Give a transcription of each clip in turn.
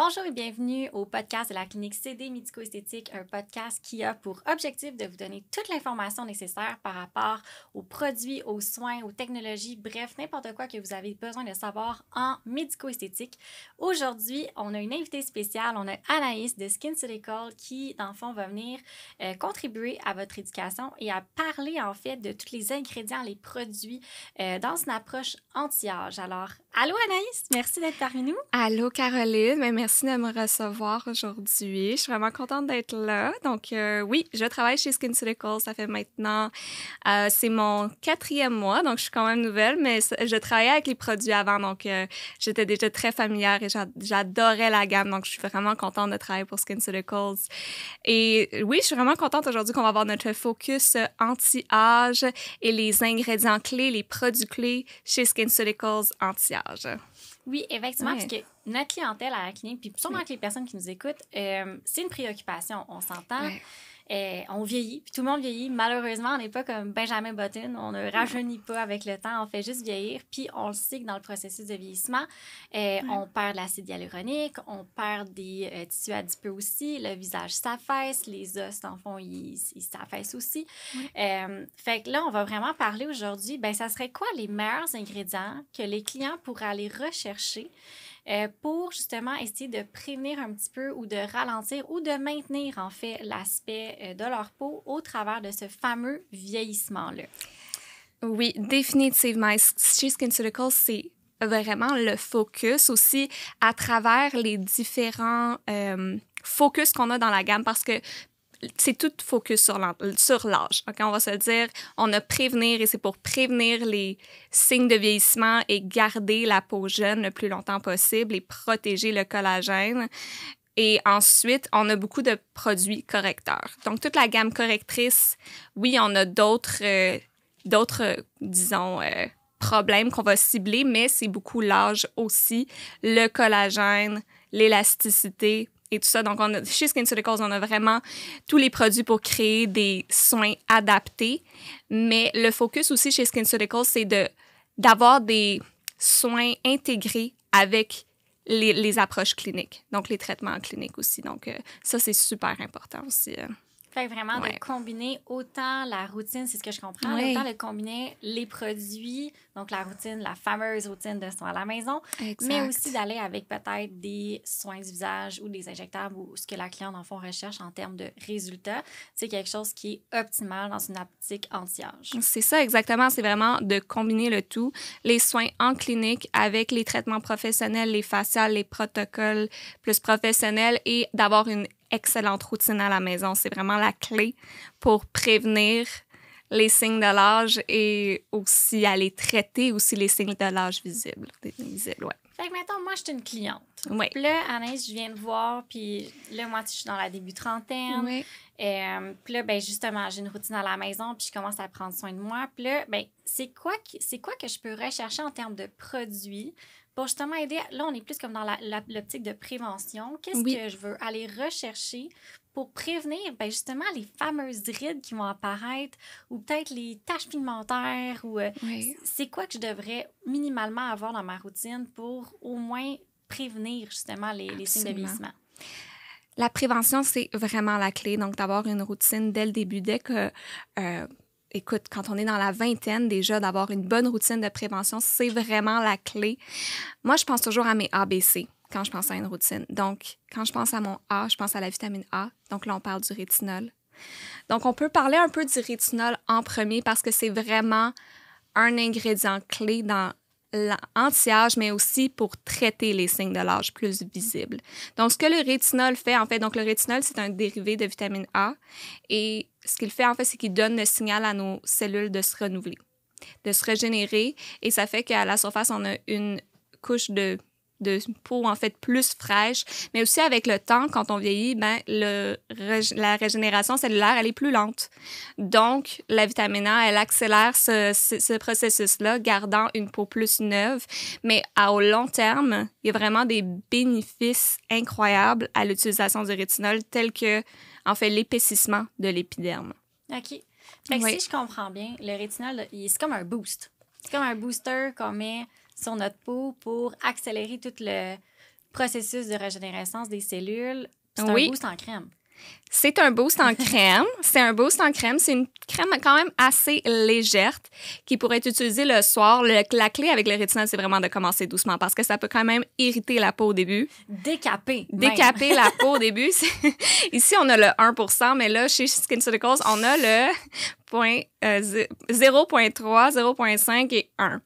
Bonjour et bienvenue au podcast de la clinique CD Médico-Esthétique, un podcast qui a pour objectif de vous donner toute l'information nécessaire par rapport aux produits, aux soins, aux technologies, bref, n'importe quoi que vous avez besoin de savoir en médico-esthétique. Aujourd'hui, on a une invitée spéciale, on a Anaïs de SkinCeuticals qui, dans le fond, va venir contribuer à votre éducation et à parler, en fait, de tous les ingrédients, les produits dans une approche anti-âge. Alors, allô Anaïs, merci d'être parmi nous. Allô Caroline, mais merci de me recevoir aujourd'hui. Je suis vraiment contente d'être là. Donc oui, je travaille chez SkinCeuticals, ça fait maintenant, c'est mon 4e mois, donc je suis quand même nouvelle, mais je travaillais avec les produits avant, donc j'étais déjà très familière et j'adorais la gamme, donc je suis vraiment contente de travailler pour SkinCeuticals. Et oui, je suis vraiment contente aujourd'hui qu'on va avoir notre focus anti-âge et les ingrédients clés, les produits clés chez SkinCeuticals anti-âge. Oui, effectivement, Ouais. parce que notre clientèle à la clinique, puis sûrement Oui. que les personnes qui nous écoutent, c'est une préoccupation, on s'entend. Ouais. On vieillit, puis tout le monde vieillit. Malheureusement, on n'est pas comme Benjamin Button, on ne rajeunit pas avec le temps, on fait juste vieillir. Puis on le sait que dans le processus de vieillissement, on perd de l'acide hyaluronique, on perd des tissus adipeux aussi, le visage s'affaisse, les os, dans le fond, ils s'affaissent aussi. Fait que là, on va vraiment parler aujourd'hui, ben ça serait quoi les meilleurs ingrédients que les clients pourraient aller rechercher pour justement essayer de prévenir un petit peu ou de ralentir ou de maintenir en fait l'aspect de leur peau au travers de ce fameux vieillissement-là. Oui, définitivement. Chez SkinCeuticals, c'est vraiment le focus aussi à travers les différents focus qu'on a dans la gamme parce que c'est tout focus sur l'âge. Okay? On va se le dire, on a prévenir et c'est pour prévenir les signes de vieillissement et garder la peau jeune le plus longtemps possible et protéger le collagène. Et ensuite, on a beaucoup de produits correcteurs. Donc, toute la gamme correctrice, oui, on a d'autres disons, problèmes qu'on va cibler, mais c'est beaucoup l'âge aussi, le collagène, l'élasticité et tout ça. Donc, chez SkinCeuticals, on a vraiment tous les produits pour créer des soins adaptés. Mais le focus aussi chez SkinCeuticals, c'est d'avoir des soins intégrés avec les approches cliniques, donc les traitements cliniques aussi. Donc, ça, c'est super important aussi. Fait que vraiment de combiner autant la routine, c'est ce que je comprends, autant de combiner les produits, donc la routine, la fameuse routine de soins à la maison, Exact. mais aussi d'aller avec peut-être des soins du visage ou des injectables ou ce que la cliente en fond recherche en termes de résultats. C'est quelque chose qui est optimal dans une optique anti-âge. C'est ça exactement, c'est vraiment de combiner le tout, les soins en clinique avec les traitements professionnels, les faciales, les protocoles plus professionnels et d'avoir une excellente routine à la maison. C'est vraiment la clé pour prévenir les signes de l'âge et aussi aller traiter aussi les signes de l'âge visibles. Ouais. Fait que mettons, moi, je suis une cliente. Oui. Puis là, Anaïs, je viens de voir, puis là, moi, je suis dans la début trentaine. Oui. Puis là, ben justement, j'ai une routine à la maison, puis je commence à prendre soin de moi. Puis là, ben c'est quoi que je peux rechercher en termes de produits pour justement aider? Là, on est plus comme dans l'optique de prévention. Qu'est-ce que je veux aller rechercher pour prévenir ben justement les fameuses rides qui vont apparaître ou peut-être les taches pigmentaires ou c'est quoi que je devrais minimalement avoir dans ma routine pour au moins prévenir justement les signes de vieillissement? La prévention, c'est vraiment la clé. Donc, d'avoir une routine dès le début, dès que... écoute, quand on est dans la vingtaine, déjà, d'avoir une bonne routine de prévention, c'est vraiment la clé. Moi, je pense toujours à mes ABC quand je pense à une routine. Donc, quand je pense à mon A, je pense à la vitamine A. Donc là, on parle du rétinol. Donc, on peut parler un peu du rétinol en premier parce que c'est vraiment un ingrédient clé dans l'anti-âge, mais aussi pour traiter les signes de l'âge plus visibles. Donc, ce que le rétinol fait, en fait, donc le rétinol, c'est un dérivé de vitamine A. Et ce qu'il fait, en fait, c'est qu'il donne le signal à nos cellules de se renouveler, de se régénérer. Et ça fait qu'à la surface, on a une couche de peau, en fait, plus fraîche. Mais aussi, avec le temps, quand on vieillit, ben, la régénération cellulaire, elle est plus lente. Donc, la vitamine A, elle accélère ce processus-là, gardant une peau plus neuve. Mais au long terme, il y a vraiment des bénéfices incroyables à l'utilisation du rétinol, tels que, en fait, l'épaississement de l'épiderme. OK. Fait que si je comprends bien, le rétinol, c'est comme un boost. C'est comme un booster qu'on met sur notre peau pour accélérer tout processus de régénérescence des cellules. C'est un boost en crème. C'est un boost en crème. C'est une crème quand même assez légère qui pourrait être utilisée le soir. La clé avec le rétinol, c'est vraiment de commencer doucement parce que ça peut quand même irriter la peau au début. Décaper la peau au début. Ici, on a le 1%, mais là, chez SkinCeuticals, on a le 0.3, 0.5 et 1.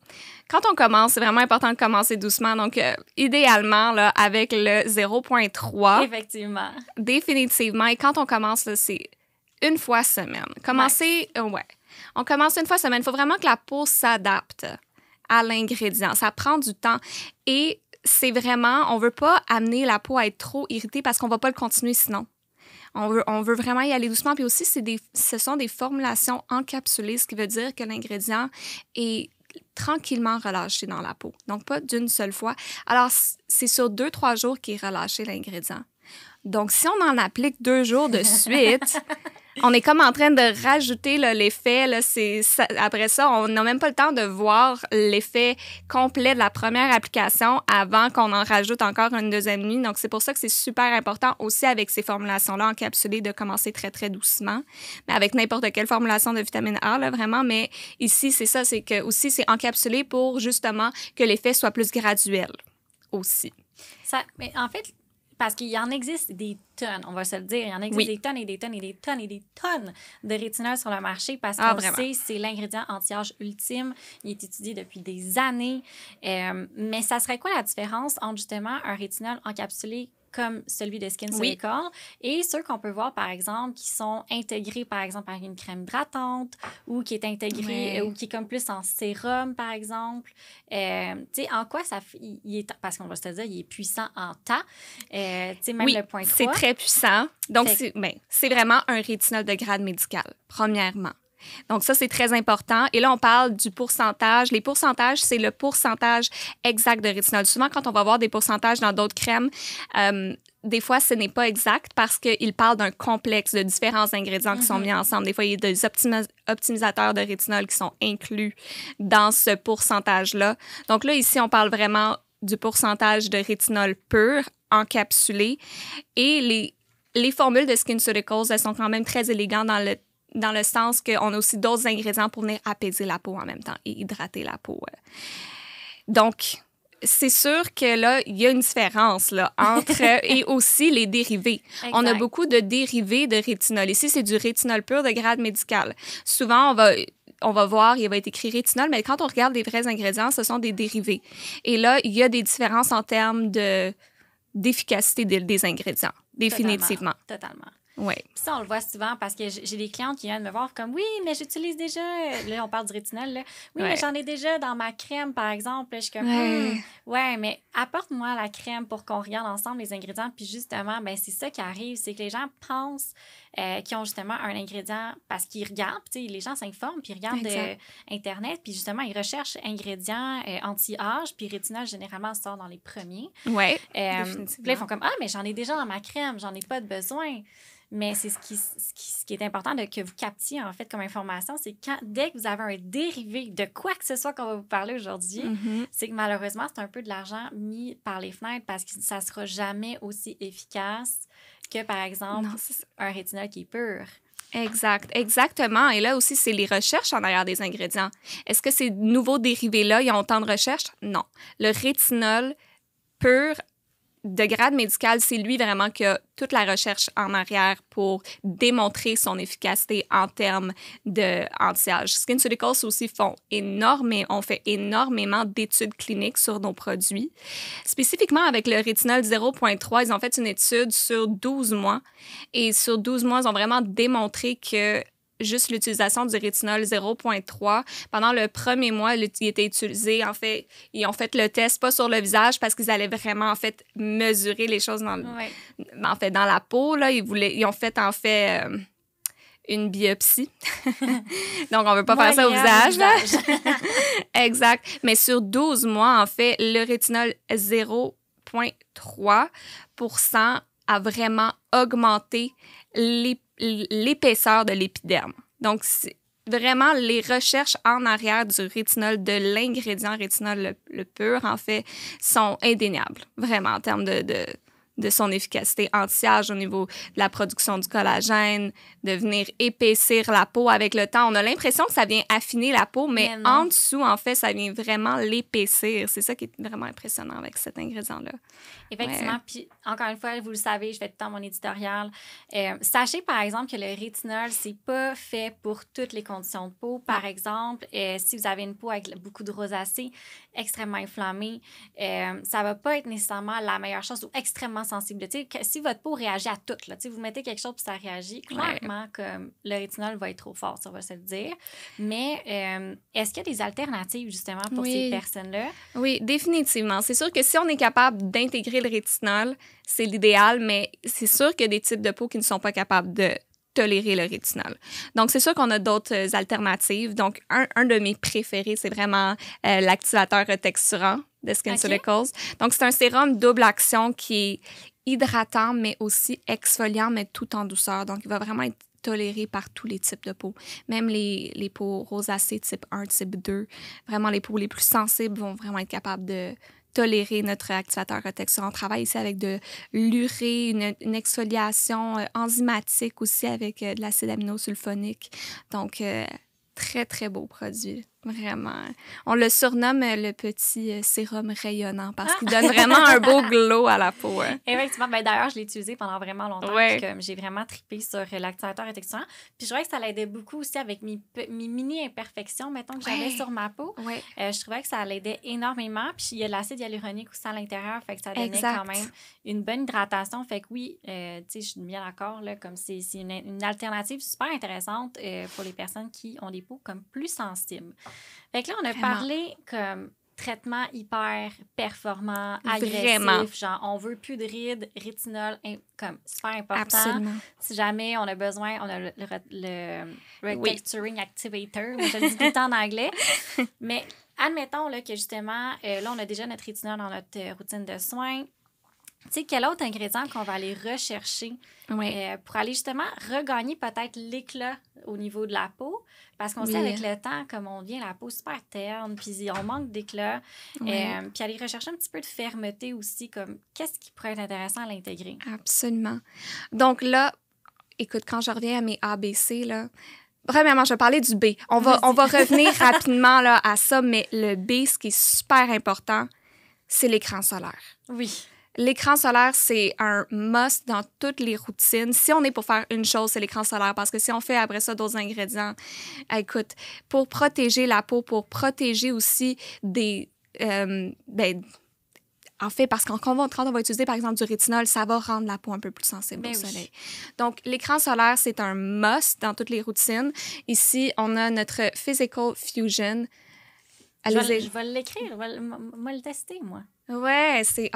Quand on commence, c'est vraiment important de commencer doucement. Donc, idéalement, là, avec le 0.3. Effectivement. Définitivement. Et quand on commence, là, c'est une fois semaine. On commence une fois semaine. Il faut vraiment que la peau s'adapte à l'ingrédient. Ça prend du temps. Et c'est vraiment, on veut pas amener la peau à être trop irritée parce qu'on va pas le continuer sinon. On veut vraiment y aller doucement. Puis aussi, ce sont des formulations encapsulées, ce qui veut dire que l'ingrédient est tranquillement relâché dans la peau. Donc, pas d'une seule fois. Alors, c'est sur 2-3 jours qu'est relâché l'ingrédient. Donc, si on en applique 2 jours de suite, on est comme en train de rajouter là, l'effet. Là, après ça, on n'a même pas le temps de voir l'effet complet de la première application avant qu'on en rajoute encore une deuxième nuit. Donc, c'est pour ça que c'est super important aussi avec ces formulations-là encapsulées de commencer très, très doucement. Mais avec n'importe quelle formulation de vitamine A, là, vraiment. Mais ici, c'est ça, c'est que aussi c'est encapsulé pour justement que l'effet soit plus graduel aussi. Mais en fait, parce qu'il y en existe des tonnes, on va se le dire. Il y en existe des tonnes et des tonnes et des tonnes et des tonnes de rétinol sur le marché parce qu'on sait c'est l'ingrédient anti-âge ultime. Il est étudié depuis des années. Mais ça serait quoi la différence entre justement un rétinol encapsulé comme celui de SkinCeuticals et ceux qu'on peut voir, par exemple, qui sont intégrés, par exemple, avec une crème hydratante ou qui est intégré ou qui est comme plus en sérum, par exemple. Tu sais, en quoi ça fait... parce qu'on va se dire, il est puissant en temps. Tu sais, même le point 3. C'est très puissant. Donc, c'est vraiment un rétinol de grade médical, premièrement. Donc, ça, c'est très important. Et là, on parle du pourcentage. Les pourcentages, c'est le pourcentage exact de rétinol. Souvent, quand on va voir des pourcentages dans d'autres crèmes, des fois, ce n'est pas exact parce qu'ils parlent d'un complexe de différents ingrédients qui sont mis ensemble. Des fois, il y a des optimisateurs de rétinol qui sont inclus dans ce pourcentage-là. Donc là, ici, on parle vraiment du pourcentage de rétinol pur, encapsulé. Et les formules de SkinCeuticals, elles sont quand même très élégantes dans le sens qu'on a aussi d'autres ingrédients pour venir apaiser la peau en même temps et hydrater la peau. Donc, c'est sûr que là, il y a une différence là, entre et aussi les dérivés. Exact. On a beaucoup de dérivés de rétinol. Ici, c'est du rétinol pur de grade médical. Souvent, on va voir, il va être écrit rétinol, mais quand on regarde les vrais ingrédients, ce sont des dérivés. Et là, il y a des différences en termes d'efficacité des ingrédients, définitivement. Totalement. Oui. Ça, on le voit souvent parce que j'ai des clientes qui viennent me voir comme « Oui, mais j'utilise déjà... » Là, on parle du rétinol. Là. « Oui, mais j'en ai déjà dans ma crème, par exemple. » Je suis comme « Ouais, mais apporte-moi la crème pour qu'on regarde ensemble les ingrédients. » Puis justement, ben c'est ça qui arrive. C'est que les gens pensent qu'ils ont justement un ingrédient parce qu'ils regardent. Les gens s'informent puis ils regardent Internet. Puis justement, ils recherchent ingrédients anti-âge. Puis rétinol, généralement, sort dans les premiers. Oui, définitivement. Puis là, ils font comme « Ah, mais j'en ai déjà dans ma crème. J'en ai pas de besoin. » Mais c'est ce qui est important que vous captiez, en fait, comme information, c'est dès que vous avez un dérivé de quoi que ce soit qu'on va vous parler aujourd'hui, c'est que malheureusement, c'est un peu de l'argent mis par les fenêtres parce que ça ne sera jamais aussi efficace que, par exemple, un rétinol qui est pur. Exactement. Et là aussi, c'est les recherches en arrière des ingrédients. Est-ce que ces nouveaux dérivés-là, ils ont autant de recherches? Non. Le rétinol pur de grade médical, c'est lui vraiment qui a toute la recherche en arrière pour démontrer son efficacité en termes d'anti-âge. SkinCeuticals aussi on fait énormément d'études cliniques sur nos produits. Spécifiquement avec le rétinol 0.3, ils ont fait une étude sur 12 mois. Et sur 12 mois, ils ont vraiment démontré que juste l'utilisation du rétinol 0.3. Pendant le premier mois, il était utilisé. En fait, ils ont fait le test, pas sur le visage, parce qu'ils allaient vraiment, en fait, mesurer les choses dans la peau. Là, ils ont fait, une biopsie. Donc, on veut pas faire ça au visage. Là. Exact. Mais sur 12 mois, en fait, le rétinol 0.3% a vraiment augmenté l'épaisseur de l'épiderme. Donc, vraiment, les recherches en arrière du rétinol, de l'ingrédient rétinol le pur, en fait, sont indéniables, vraiment, en termes de son efficacité anti-âge au niveau de la production du collagène, de venir épaissir la peau avec le temps. On a l'impression que ça vient affiner la peau, mais en dessous, en fait, ça vient vraiment l'épaissir. C'est ça qui est vraiment impressionnant avec cet ingrédient-là. Effectivement. Puis, encore une fois, vous le savez, je fais tout le temps mon éditorial. Sachez, par exemple, que le rétinol, c'est pas fait pour toutes les conditions de peau. Par exemple, si vous avez une peau avec beaucoup de rosacée, extrêmement inflammée, ça va pas être nécessairement la meilleure chose ou extrêmement sensible. Si votre peau réagit à tout, là, vous mettez quelque chose puis ça réagit, clairement, comme le rétinol va être trop fort, ça va se le dire. Mais est-ce qu'il y a des alternatives, justement, pour ces personnes-là? Oui, définitivement. C'est sûr que si on est capable d'intégrer le rétinol, c'est l'idéal, mais c'est sûr qu'il y a des types de peau qui ne sont pas capables de tolérer le rétinol. Donc, c'est sûr qu'on a d'autres alternatives. Donc, un de mes préférés, c'est vraiment l'activateur retexturant de SkinCeuticals. Donc, c'est un sérum double action qui est hydratant, mais aussi exfoliant, mais tout en douceur. Donc, il va vraiment être toléré par tous les types de peau. Même les peaux rosacées type 1, type 2. Vraiment, les peaux les plus sensibles vont vraiment être capables de tolérer notre activateur retexturant. On travaille ici avec de l'urée, une exfoliation enzymatique aussi avec de l'acide aminosulfonique. Donc, très, très beau produit. Vraiment. On le surnomme le petit sérum rayonnant parce qu'il donne vraiment un beau glow à la peau. Effectivement. Ben, d'ailleurs, je l'ai utilisé pendant vraiment longtemps. Ouais. Puis, j'ai vraiment trippé sur l'activateur retexturant. Puis je trouvais que ça l'aidait beaucoup aussi avec mes mini-imperfections, mettons, que j'avais sur ma peau. Ouais. Je trouvais que ça l'aidait énormément. Puis il y a de l'acide hyaluronique aussi à l'intérieur. Fait que ça donnait quand même une bonne hydratation. Fait que oui, tu sais, je suis bien d'accord. Là, comme c'est une alternative super intéressante pour les personnes qui ont des peaux comme plus sensibles. Fait que là, on a parlé comme traitement hyper performant, agressif. Vraiment. Genre, on veut plus de rides, rétinol, comme super important. Absolument. Si jamais on a besoin, on a le Retexturing Activator. Moi, je le dis tout le temps en anglais. Mais admettons là, que justement, là, on a déjà notre rétinol dans notre routine de soins. Tu sais, quel autre ingrédient qu'on va aller rechercher pour aller justement regagner peut-être l'éclat au niveau de la peau? Parce qu'on sait avec le temps, comme on devient la peau super terne, puis on manque d'éclat. Puis aller rechercher un petit peu de fermeté aussi, comme qu'est-ce qui pourrait être intéressant à l'intégrer? Absolument. Donc là, écoute, quand je reviens à mes ABC, là, premièrement, je vais parler du B. On va revenir rapidement là, à ça, mais le B, ce qui est super important, c'est l'écran solaire. Oui. L'écran solaire, c'est un must dans toutes les routines. Si on est pour faire une chose, c'est l'écran solaire, parce que si on fait après ça d'autres ingrédients, écoute, pour protéger la peau, pour protéger aussi des... en fait, parce quand on va utiliser, par exemple, du rétinol, ça va rendre la peau un peu plus sensible au soleil. Donc, l'écran solaire, c'est un must dans toutes les routines. Ici, on a notre Physical Fusion. Je vais l'écrire, je vais le tester, moi. Ouais, c'est...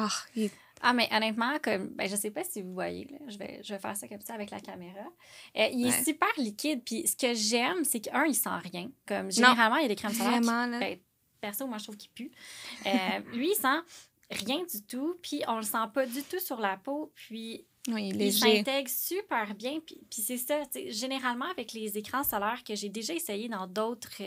mais honnêtement, comme, je sais pas si vous voyez, là, je vais faire ça comme ça avec la caméra. Il est super liquide, puis ce que j'aime, c'est qu'un, il sent rien. Comme, généralement, il y a des crèmes solaires qui, perso, moi, je trouve qu'il pue. Lui, il sent rien du tout, puis on le sent pas du tout sur la peau, puis... Oui, il s'intègre super bien. Puis c'est ça, généralement, avec les écrans solaires que j'ai déjà essayé dans d'autres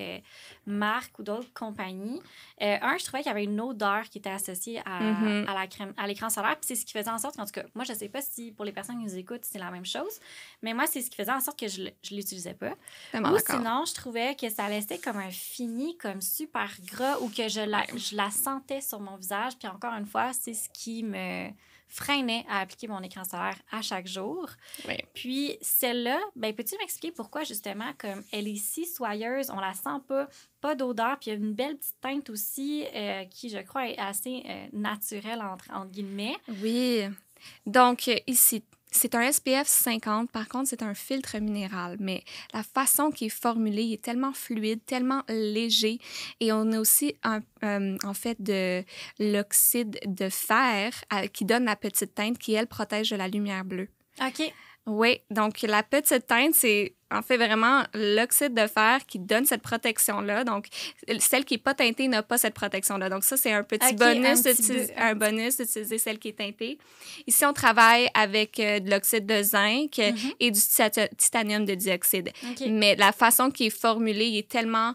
marques ou d'autres compagnies, je trouvais qu'il y avait une odeur qui était associée à l'écran solaire. Puis c'est ce qui faisait en sorte qu'en tout cas, moi, je ne sais pas si pour les personnes qui nous écoutent, c'est la même chose, mais moi, c'est ce qui faisait en sorte que je ne l'utilisais pas. Ou sinon, je trouvais que ça laissait comme un fini, comme super gras, ou que je la sentais sur mon visage. Puis encore une fois, c'est ce qui me freinait à appliquer mon écran solaire à chaque jour. Oui. Puis celle-là, peux-tu m'expliquer pourquoi justement, comme elle est si soyeuse, on la sent pas d'odeur, puis il y a une belle petite teinte aussi qui, je crois, est assez naturelle, entre guillemets. Oui. Donc ici, c'est un SPF 50. Par contre, c'est un filtre minéral. Mais la façon qu'il est formulé, il est tellement fluide, tellement léger. Et on a aussi, en fait, de l'oxyde de fer qui donne la petite teinte qui, elle, protège de la lumière bleue. OK. Oui. Donc, la petite teinte, c'est en fait, vraiment l'oxyde de fer qui donne cette protection-là. Donc, celle qui n'est pas teintée n'a pas cette protection-là. Donc, ça, c'est un petit bonus d'utiliser celle qui est teintée. Ici, on travaille avec de l'oxyde de zinc et du titanium de dioxyde. Mais la façon qui est formulée, il est tellement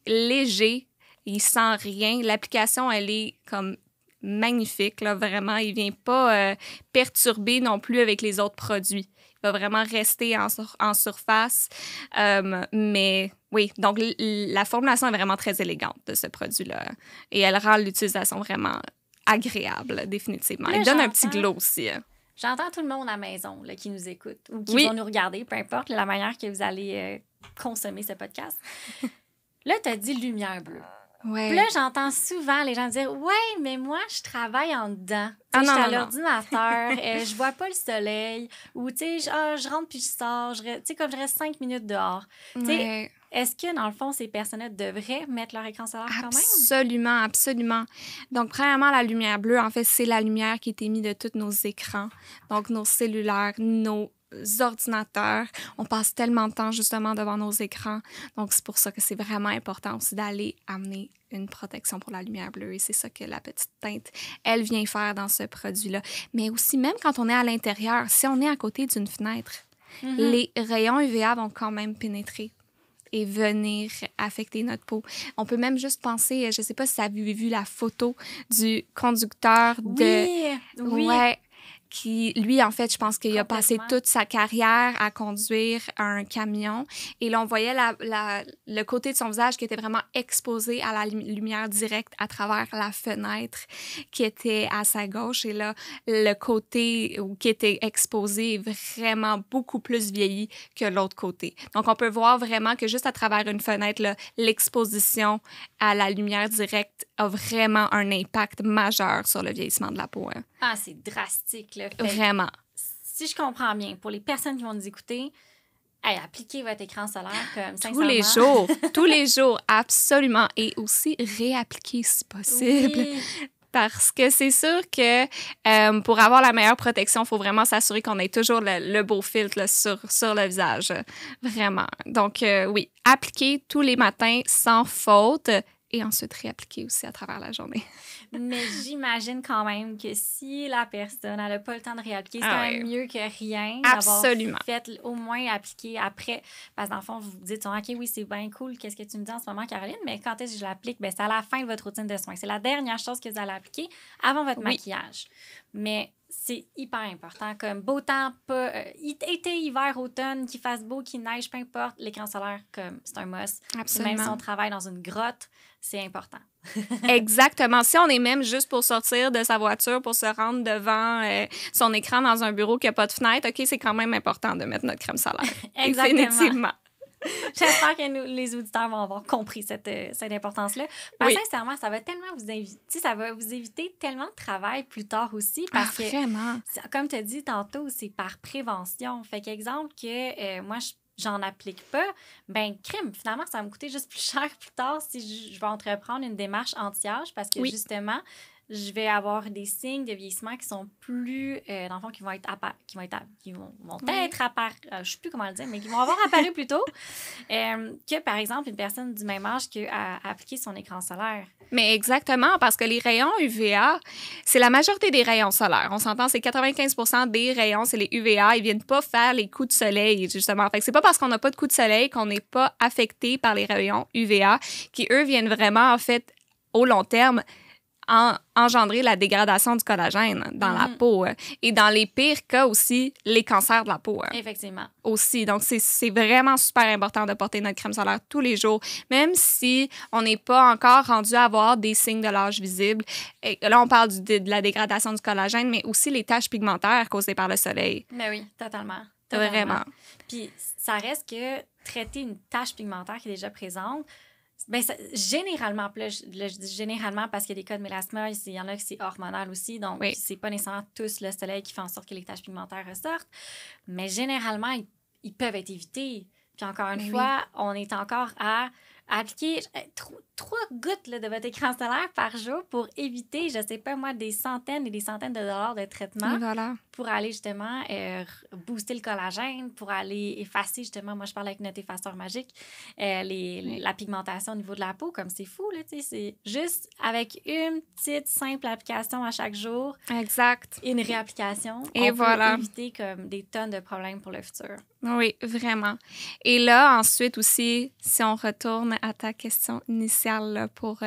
léger, il sent rien. L'application, elle est comme magnifique, là, vraiment. Il vient pas perturber non plus avec les autres produits. Il va vraiment rester en surface. Mais oui, donc la formulation est vraiment très élégante de ce produit-là. Et elle rend l'utilisation vraiment agréable, définitivement. Elle donne un petit glow aussi. J'entends tout le monde à la maison là, qui nous écoute ou qui vont nous regarder, peu importe la manière que vous allez consommer ce podcast. Là, tu as dit lumière bleue. Ouais. Puis là, j'entends souvent les gens dire « Ouais, mais moi, je travaille en dedans. Je suis à l'ordinateur, je vois pas le soleil. » Ou, tu sais, je rentre puis je sors. Tu sais, comme je reste 5 minutes dehors. Ouais. Est-ce que, dans le fond, ces personnes-là devraient mettre leur écran solaire quand même? Absolument, absolument. Donc, premièrement, la lumière bleue, en fait, c'est la lumière qui est émise de tous nos écrans. Donc, nos cellulaires, nos ordinateurs. On passe tellement de temps, justement, devant nos écrans. Donc, c'est pour ça que c'est vraiment important aussi d'aller amener une protection pour la lumière bleue. Et c'est ça que la petite teinte, elle vient faire dans ce produit-là. Mais aussi, même quand on est à l'intérieur, si on est à côté d'une fenêtre, les rayons UVA vont quand même pénétrer et venir affecter notre peau. On peut même juste penser, je ne sais pas si vous avez vu la photo du conducteur de... Oui. Ouais, qui, lui, en fait, je pense qu'il a passé toute sa carrière à conduire un camion. Et là, on voyait le côté de son visage qui était vraiment exposé à la lumière directe à travers la fenêtre qui était à sa gauche. Et là, le côté qui était exposé est vraiment beaucoup plus vieilli que l'autre côté. Donc, on peut voir vraiment que juste à travers une fenêtre, là, l'exposition à la lumière directe a vraiment un impact majeur sur le vieillissement de la peau. Hein. Ah, c'est drastique, là. Vraiment. Si je comprends bien, pour les personnes qui vont nous écouter, appliquez votre écran solaire comme tous les jours. Tous les jours, absolument. Et aussi réappliquer si possible. Oui. Parce que c'est sûr que pour avoir la meilleure protection, il faut vraiment s'assurer qu'on ait toujours le beau filtre là, sur le visage. Vraiment. Donc, oui, appliquer tous les matins sans faute. Et ensuite réappliquer aussi à travers la journée. Mais j'imagine quand même que si la personne n'a pas le temps de réappliquer, c'est quand même mieux que rien. Absolument. D'avoir fait au moins appliquer après. Parce que dans le fond, vous vous dites, OK, oui, c'est bien cool, qu'est-ce que tu me dis en ce moment, Caroline? Mais quand est-ce que je l'applique? C'est à la fin de votre routine de soins. C'est la dernière chose que vous allez appliquer avant votre maquillage. Mais c'est hyper important. Comme beau temps, pas été, hiver, automne, qu'il fasse beau, qu'il neige, peu importe, l'écran solaire, comme c'est un must. Absolument. Même si on travaille dans une grotte, c'est important. Exactement. Si on est même juste pour sortir de sa voiture, pour se rendre devant son écran dans un bureau qui n'a pas de fenêtre, OK, c'est quand même important de mettre notre crème solaire. Exactement. Définitivement. J'espère que les auditeurs vont avoir compris cette importance-là. Sincèrement, ça va tellement ça va vous éviter tellement de travail plus tard aussi. Parce que, vraiment? Comme tu as dit tantôt, c'est par prévention. Fait qu'exemple que moi, j'en applique pas, crème, finalement, ça va me coûter juste plus cher plus tard si je vais entreprendre une démarche anti-âge parce que justement, je vais avoir des signes de vieillissement qui sont plus, dans le fond, qui vont être apparus, je sais plus comment le dire, mais qui vont avoir apparu plus tôt que, par exemple, une personne du même âge qui a appliqué son écran solaire. Mais exactement, parce que les rayons UVA, c'est la majorité des rayons solaires. On s'entend, c'est 95% des rayons, c'est les UVA. Ils viennent pas faire les coups de soleil, justement. Fait que c'est pas parce qu'on n'a pas de coups de soleil qu'on n'est pas affecté par les rayons UVA qui, eux, viennent vraiment, en fait, au long terme, engendrer la dégradation du collagène dans la peau. Et dans les pires cas aussi, les cancers de la peau. Effectivement. Aussi. Donc, c'est vraiment super important de porter notre crème solaire tous les jours, même si on n'est pas encore rendu à avoir des signes de l'âge visible. Et là, on parle de la dégradation du collagène, mais aussi les taches pigmentaires causées par le soleil. Mais oui, totalement. Vraiment. Puis, ça reste que traiter une tache pigmentaire qui est déjà présente, généralement, là, je dis généralement parce qu'il y a des cas de mélasma, il y en a que c'est hormonal aussi, donc c'est pas nécessairement tous le soleil qui fait en sorte que les taches pigmentaires ressortent, mais généralement, ils peuvent être évités. Puis encore une fois, on est encore à appliquer 3 gouttes là, de votre écran solaire par jour pour éviter, je sais pas moi, des centaines et des centaines de dollars de traitement Voilà. pour aller justement booster le collagène, pour aller effacer justement, moi je parle avec notre effaceur magique, la pigmentation au niveau de la peau, comme c'est fou, là, tu sais, c'est juste avec une petite simple application à chaque jour. Exact. Et une réapplication. Et on voilà. peut éviter comme des tonnes de problèmes pour le futur. Oui, vraiment. Et là, ensuite aussi, si on retourne à ta question initiale là, pour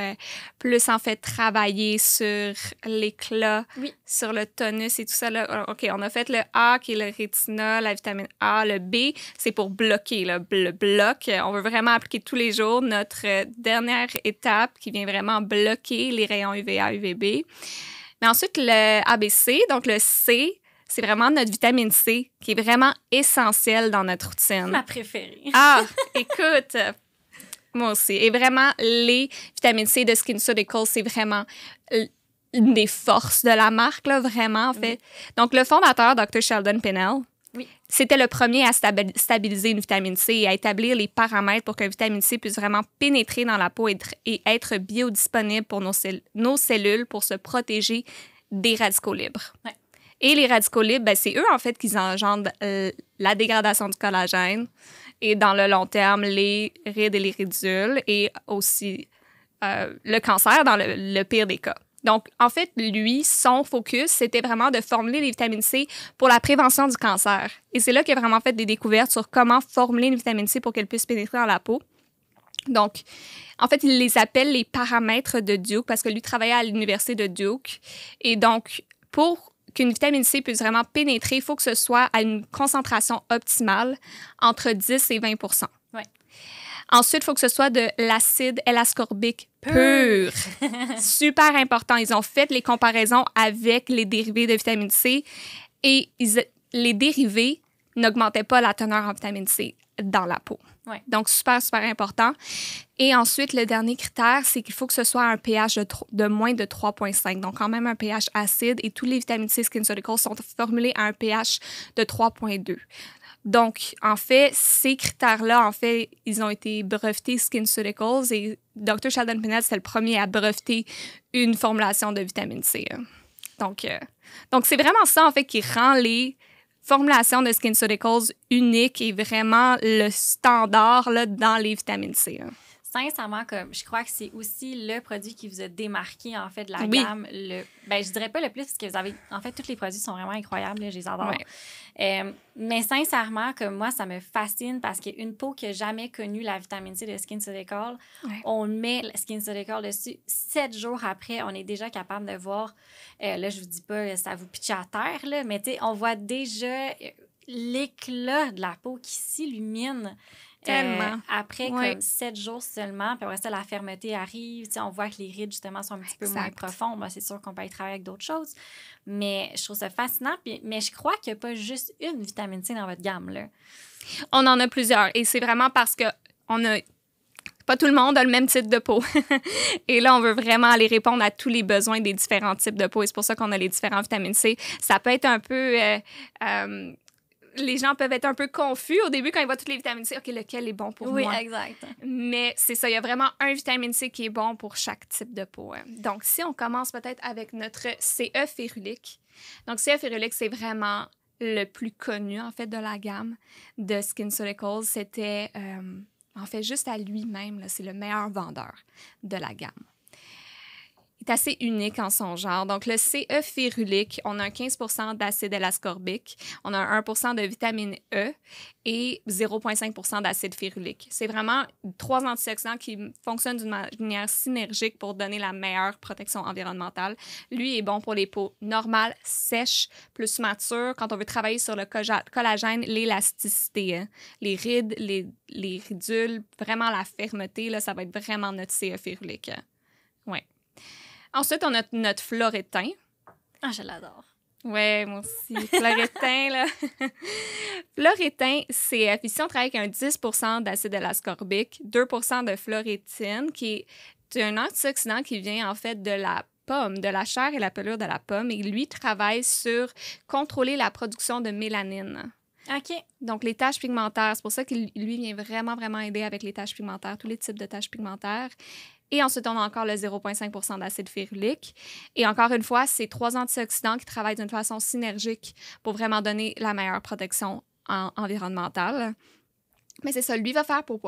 plus en fait travailler sur l'éclat, sur le tonus et tout ça, là, OK, on a fait le A qui est le rétinol, la vitamine A, le B, c'est pour bloquer, là, le bloc. On veut vraiment appliquer tous les jours notre dernière étape qui vient vraiment bloquer les rayons UVA, UVB. Mais ensuite, le ABC, donc le C, c'est vraiment notre vitamine C qui est vraiment essentielle dans notre routine. Ma préférée. Ah, écoute, moi aussi. Et vraiment, les vitamines C de SkinCeuticals, c'est vraiment une des forces de la marque, là, vraiment, en fait. Donc, le fondateur, Dr. Sheldon Pennell, c'était le premier à stabiliser une vitamine C et à établir les paramètres pour que la vitamine C puisse vraiment pénétrer dans la peau et être biodisponible pour nos cellules pour se protéger des radicaux libres. Ouais. Et les radicaux libres, ben, c'est eux, en fait, qui engendrent la dégradation du collagène et, dans le long terme, les rides et les ridules et aussi le cancer dans le pire des cas. Donc, en fait, lui, son focus, c'était vraiment de formuler les vitamines C pour la prévention du cancer. Et c'est là qu'il a vraiment fait des découvertes sur comment formuler une vitamine C pour qu'elle puisse pénétrer dans la peau. Donc, en fait, il les appelle les paramètres de Duke parce que lui travaillait à l'université de Duke. Et donc, pour qu'une vitamine C puisse vraiment pénétrer, il faut que ce soit à une concentration optimale entre 10 et 20 %. Ouais. Ensuite, il faut que ce soit de l'acide L-ascorbique pur. Super important. Ils ont fait les comparaisons avec les dérivés de vitamine C et les dérivés n'augmentaient pas la teneur en vitamine C dans la peau. Ouais. Donc, super, super important. Et ensuite, le dernier critère, c'est qu'il faut que ce soit un pH de moins de 3,5. Donc, quand même un pH acide. Et tous les vitamines C SkinCeuticals sont formulés à un pH de 3,2. Donc, en fait, ces critères-là, en fait, ils ont été brevetés SkinCeuticals et Dr. Sheldon Pennell, c'est le premier à breveter une formulation de vitamine C. Donc, c'est vraiment ça, en fait, qui rend les formulation de SkinCeuticals unique et vraiment le standard là, dans les vitamines C. Sincèrement, comme je crois que c'est aussi le produit qui vous a démarqué en fait de la gamme. Je dirais pas le plus parce que vous avez en fait tous les produits sont vraiment incroyables, là, je les adore. Mais sincèrement, comme moi, ça me fascine parce qu'une peau qui n'a jamais connu la vitamine C de SkinCeuticals, on met le SkinCeuticals dessus 7 jours après, on est déjà capable de voir. Là, je vous dis pas, ça vous pitche à terre là, mais tu sais, on voit déjà l'éclat de la peau qui s'illumine. Tellement. Après comme 7 jours seulement, puis après ça, la fermeté arrive. On voit que les rides, justement, sont un petit peu moins profondes. C'est sûr qu'on peut y travailler avec d'autres choses. Mais je trouve ça fascinant. Mais je crois qu'il n'y a pas juste une vitamine C dans votre gamme, là. On en a plusieurs. Et c'est vraiment parce que pas tout le monde a le même type de peau. Et là, on veut vraiment aller répondre à tous les besoins des différents types de peau. Et c'est pour ça qu'on a les différents vitamines C. Ça peut être un peu... les gens peuvent être un peu confus au début quand ils voient toutes les vitamines C. OK, lequel est bon pour moi? Oui, exact. Mais c'est ça, il y a vraiment un vitamine C qui est bon pour chaque type de peau. Donc, si on commence peut-être avec notre CE férulique. Donc, CE férulique, c'est vraiment le plus connu, en fait, de la gamme de SkinCeuticals. C'était, en fait, juste à lui-même, là, c'est le meilleur vendeur de la gamme. Il est assez unique en son genre. Donc, le CE férulique, on a un 15 % d'acide L-ascorbique, on a un 1 % de vitamine E et 0,5 % d'acide férulique. C'est vraiment 3 antioxydants qui fonctionnent d'une manière synergique pour donner la meilleure protection environnementale. Lui est bon pour les peaux normales, sèches, plus matures, quand on veut travailler sur le collagène, l'élasticité, les rides, les ridules, vraiment la fermeté, là, ça va être vraiment notre CE férulique. Oui. Ensuite, on a notre Florétin. Ah, je l'adore. Oui, moi aussi. Florétin, là. Florétin, c'est... Ici, on travaille avec un 10 % d'acide L-ascorbique, 2 % de florétine, qui est un antioxydant qui vient, en fait, de la pomme, de la chair et la pelure de la pomme. Et lui travaille sur contrôler la production de mélanine. OK. Donc, les taches pigmentaires, c'est pour ça qu'il lui vient vraiment, vraiment aider avec les taches pigmentaires, tous les types de taches pigmentaires. Et ensuite, on a encore le 0,5 d'acide férulique. Et encore une fois, c'est 3 antioxydants qui travaillent d'une façon synergique pour vraiment donner la meilleure protection environnementale. Mais c'est ça, lui va faire pour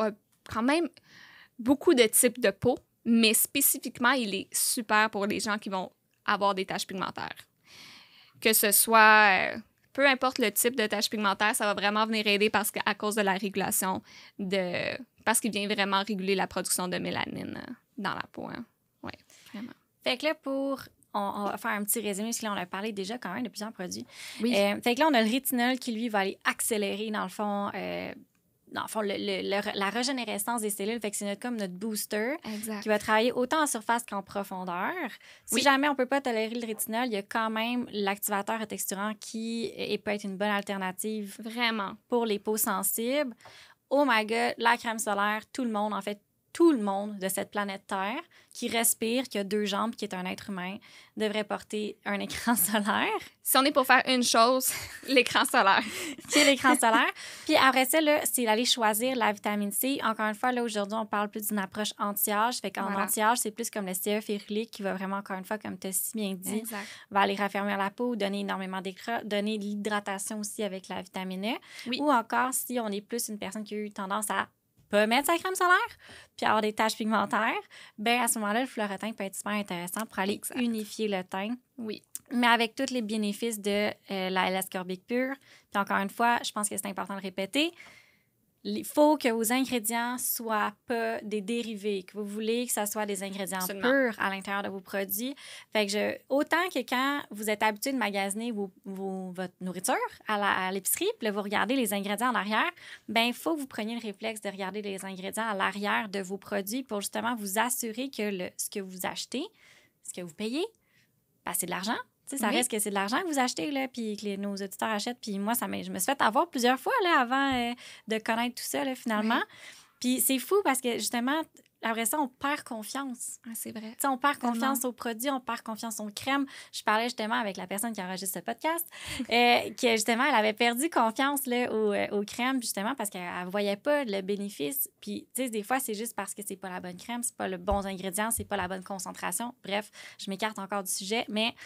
quand même beaucoup de types de peau, mais spécifiquement, il est super pour les gens qui vont avoir des taches pigmentaires. Que ce soit... peu importe le type de tache pigmentaire, ça va vraiment venir aider à cause de la régulation parce qu'il vient vraiment réguler la production de mélanine dans la peau. Hein. Oui, vraiment. Fait que là, on va faire un petit résumé, parce que là, on a parlé déjà quand même de plusieurs produits. Oui. Fait que là, on a le rétinol qui, lui, va aller accélérer, dans le fond, la régénérescence des cellules. Fait que c'est comme notre booster Exact. qui va travailler autant en surface qu'en profondeur. Si jamais on ne peut pas tolérer le rétinol, il y a quand même l'activateur retexturant qui peut être une bonne alternative Vraiment. pour les peaux sensibles. Oh my God, la crème solaire, tout le monde, en fait, tout le monde de cette planète Terre qui respire, qui a 2 jambes, qui est un être humain, devrait porter un écran solaire. Si on est pour faire une chose, l'écran solaire. Qui est l'écran solaire. Puis après ça, là, c'est d'aller choisir la vitamine C. Encore une fois, là, aujourd'hui, on parle plus d'une approche anti-âge. Fait qu'en anti-âge, c'est plus comme le CE férulique qui va vraiment, encore une fois, comme tu as si bien dit, exact. Va aller raffermir la peau, donner énormément d'écran, donner de l'hydratation aussi avec la vitamine E. Oui. Ou encore, si on est plus une personne qui a eu tendance à pas mettre sa crème solaire puis avoir des taches pigmentaires, bien, à ce moment-là, le Phloretin peut être super intéressant pour aller unifier le teint. Oui. Mais avec tous les bénéfices de la L-ascorbique pure. Puis encore une fois, je pense que c'est important de le répéter. Il faut que vos ingrédients soient pas des dérivés, que vous voulez que ça soit des ingrédients purs à l'intérieur de vos produits. Fait que autant que quand vous êtes habitué de magasiner votre nourriture à l'épicerie, puis là, vous regardez les ingrédients en arrière, bien, il faut que vous preniez le réflexe de regarder les ingrédients à l'arrière de vos produits pour justement vous assurer que ce que vous achetez, ce que vous payez, ben, c'est de l'argent. Ça reste que c'est de l'argent que vous achetez, là, puis que nos auditeurs achètent. Puis moi, je me suis fait avoir plusieurs fois là, avant de connaître tout ça, là, finalement. Oui. Puis c'est fou parce que, justement, après ça, on perd confiance. Ah, c'est vrai. T'sais, on perd confiance aux produits, on perd confiance aux crèmes. Je parlais justement avec la personne qui enregistre ce podcast, que justement, elle avait perdu confiance là, aux crèmes, justement, parce qu'elle ne voyait pas le bénéfice. Puis, tu sais, des fois, c'est juste parce que c'est pas la bonne crème, c'est pas le bon ingrédient, c'est pas la bonne concentration. Bref, je m'écarte encore du sujet, mais...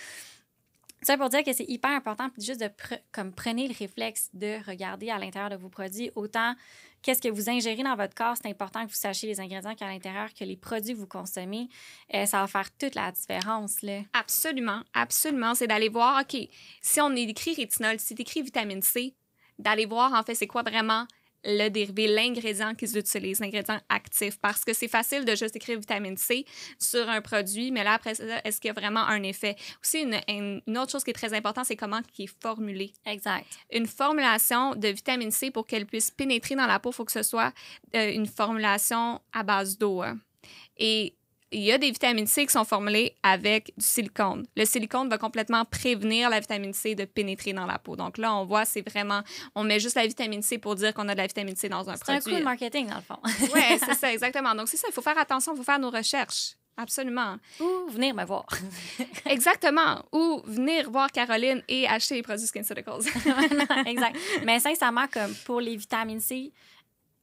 Ça pour dire que c'est hyper important, juste comme prenez le réflexe de regarder à l'intérieur de vos produits. Autant qu'est-ce que vous ingérez dans votre corps, c'est important que vous sachiez les ingrédients qu'il y a à l'intérieur, que les produits que vous consommez, ça va faire toute la différence. Là. Absolument, absolument. C'est d'aller voir, OK, si on écrit rétinol, si c'est écrit vitamine C, d'aller voir, en fait, c'est quoi vraiment le dérivé, l'ingrédient qu'ils utilisent, l'ingrédient actif. Parce que c'est facile de juste écrire vitamine C sur un produit, mais là, après ça, est-ce qu'il y a vraiment un effet? Aussi, une autre chose qui est très importante, c'est comment il est formulé. Exact. Une formulation de vitamine C, pour qu'elle puisse pénétrer dans la peau, il faut que ce soit une formulation à base d'eau. Hein. Et il y a des vitamines C qui sont formulées avec du silicone. Le silicone va complètement prévenir la vitamine C de pénétrer dans la peau. Donc là, on voit, c'est vraiment... On met juste la vitamine C pour dire qu'on a de la vitamine C dans un produit. C'est un coup de marketing, dans le fond. Oui, c'est ça, exactement. Donc c'est ça, il faut faire attention, il faut faire nos recherches. Absolument. Ou venir me voir. Exactement. Ou venir voir Caroline et acheter les produits SkinCeuticals. Exact. Mais sincèrement, comme pour les vitamines C,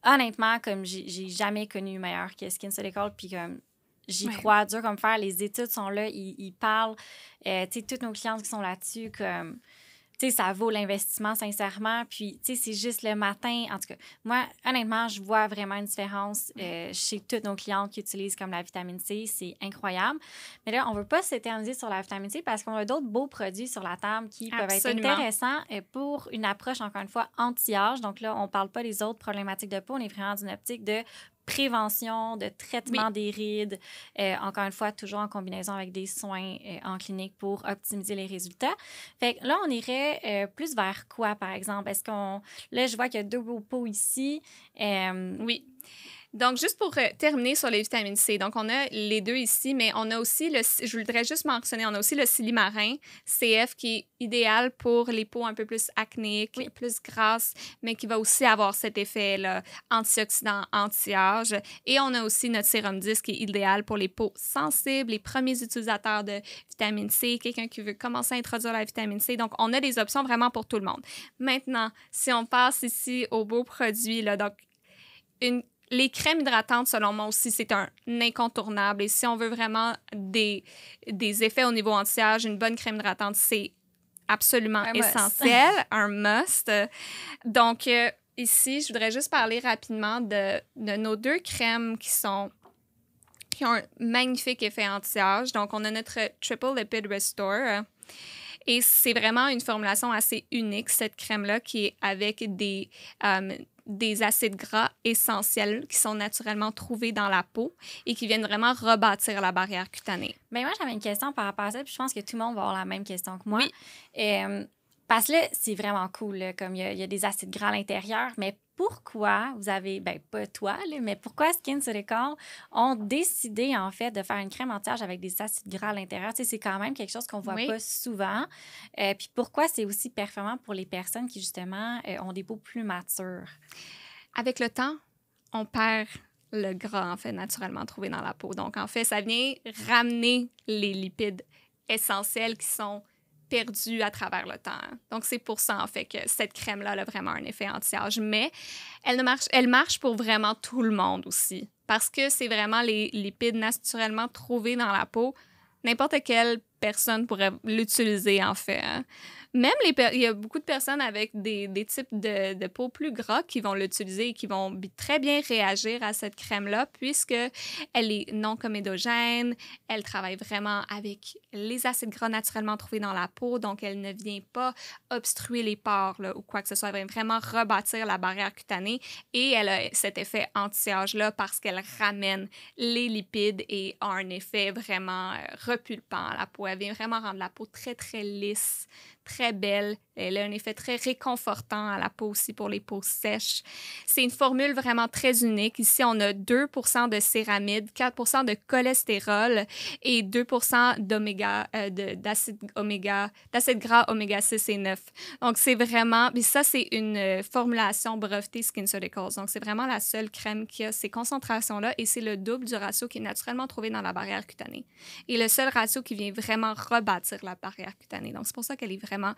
honnêtement, comme j'ai jamais connu meilleur que SkinCeuticals, puis comme... J'y crois dur comme fer. Les études sont là, ils parlent. Tu sais, toutes nos clientes qui sont là-dessus, comme, tu sais, ça vaut l'investissement, sincèrement. Puis, tu sais, c'est juste le matin. En tout cas, moi, honnêtement, je vois vraiment une différence chez toutes nos clientes qui utilisent comme la vitamine C. C'est incroyable. Mais là, on ne veut pas s'éterniser sur la vitamine C parce qu'on a d'autres beaux produits sur la table qui peuvent être intéressants pour une approche, encore une fois, anti-âge. Donc là, on ne parle pas des autres problématiques de peau. On est vraiment d'une optique de prévention, de traitement des rides, encore une fois, toujours en combinaison avec des soins en clinique pour optimiser les résultats. Fait que là, on irait plus vers quoi, par exemple? Est-ce qu'on... Là, je vois qu'il y a 2 beaux pots ici. Oui. Donc, juste pour terminer sur les vitamines C, donc on a les deux ici, mais on a aussi, je voudrais juste mentionner, on a aussi le silimarin CF qui est idéal pour les peaux un peu plus acnéiques, plus grasses, mais qui va aussi avoir cet effet-là antioxydant, anti-âge. Et on a aussi notre sérum 10 qui est idéal pour les peaux sensibles, les premiers utilisateurs de vitamine C, quelqu'un qui veut commencer à introduire la vitamine C. Donc, on a des options vraiment pour tout le monde. Maintenant, si on passe ici aux beaux produits, là, donc les crèmes hydratantes, selon moi aussi, c'est un incontournable. Et si on veut vraiment des effets au niveau anti-âge, une bonne crème hydratante, c'est absolument essentiel, un must. Donc, ici, je voudrais juste parler rapidement de nos deux crèmes qui ont un magnifique effet anti-âge. Donc, on a notre Triple Lipid Restore. Et c'est vraiment une formulation assez unique, cette crème-là, qui est avec des acides gras essentiels qui sont naturellement trouvés dans la peau et qui viennent vraiment rebâtir la barrière cutanée. Bien, moi, j'avais une question par rapport à ça, puis je pense que tout le monde va avoir la même question que moi. Oui. Parce que là, c'est vraiment cool, là, comme il y a des acides gras à l'intérieur, mais pourquoi vous avez, bien, pas toi, là, mais pourquoi SkinCeuticals ont décidé, en fait, de faire une crème anti-âge avec des acides gras à l'intérieur? Tu sais, c'est quand même quelque chose qu'on voit pas souvent. Puis pourquoi c'est aussi performant pour les personnes qui, justement, ont des peaux plus matures? Avec le temps, on perd le gras, en fait, naturellement trouvé dans la peau. Donc, en fait, ça vient ramener les lipides essentiels qui sont perdus à travers le temps. Donc, c'est pour ça, en fait, que cette crème-là a vraiment un effet anti-âge. Mais elle marche pour vraiment tout le monde aussi. Parce que c'est vraiment les lipides naturellement trouvés dans la peau. N'importe quelle personne pourrait l'utiliser, en fait. Hein. Même il y a beaucoup de personnes avec des types de peau plus gras qui vont l'utiliser et qui vont très bien réagir à cette crème-là puisqu'elle est non comédogène, elle travaille vraiment avec les acides gras naturellement trouvés dans la peau, donc elle ne vient pas obstruer les pores là, ou quoi que ce soit, elle vient vraiment rebâtir la barrière cutanée et elle a cet effet anti-âge-là parce qu'elle ramène les lipides et a un effet vraiment repulpant à la peau. Elle vient vraiment rendre la peau très, très lisse, très belle. Elle a un effet très réconfortant à la peau aussi pour les peaux sèches. C'est une formule vraiment très unique. Ici, on a 2 % de céramide, 4 % de cholestérol et 2 % d'acide gras oméga 6 et 9. Donc, c'est vraiment... Mais ça, c'est une formulation brevetée SkinCeuticals. Donc, c'est vraiment la seule crème qui a ces concentrations-là et c'est le double du ratio qui est naturellement trouvé dans la barrière cutanée. Et le seul ratio qui vient vraiment rebâtir la barrière cutanée. Donc, c'est pour ça qu'elle est vraiment